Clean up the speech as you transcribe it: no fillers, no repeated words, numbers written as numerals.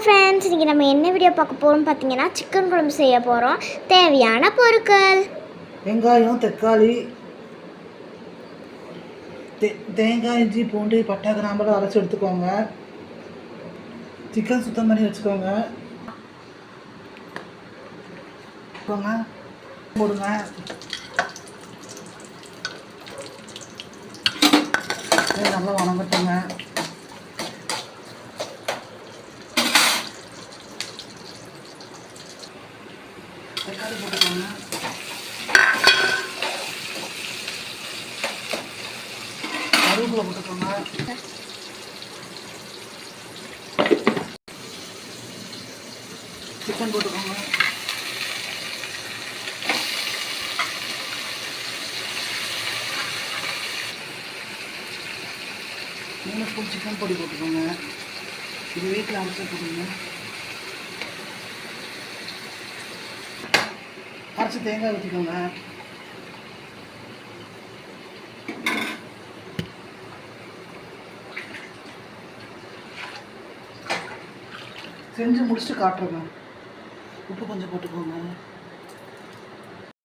Friends, இன்றைக்கி நம்ம என்ன வீடியோ பார்க்க போகிறோம் பார்த்தீங்கன்னா, சிக்கன் குழம்பு செய்ய போகிறோம். தேவையான பொருட்கள்: வெங்காயம், தக்காளி, தேங்காய், இஞ்சி, பூண்டு, பட்டை, கிராம்பெல்லாம் அரைச்சி எடுத்துக்கோங்க. சிக்கன் சுத்தம் பண்ணி வச்சுக்கோங்க. போடுங்க. நல்லா வணங்கட்டுங்க. தக்காளி போட்டுக்கோங்க. கருவேப்பிலை போட்டுக்கோங்க. சிக்கன் போட்டுக்கோங்க. மூணு ஸ்பூன் சிக்கன் பொடி போட்டுக்கோங்க. இது வீட்டில் அரைச்சி போட்டுங்க. அரைச்சி தேங்காய் ஊற்றிக்கோங்க. செஞ்சு முடிச்சுட்டு காட்டுறேங்க. உப்பு கொஞ்சம் போட்டுக்கோங்க.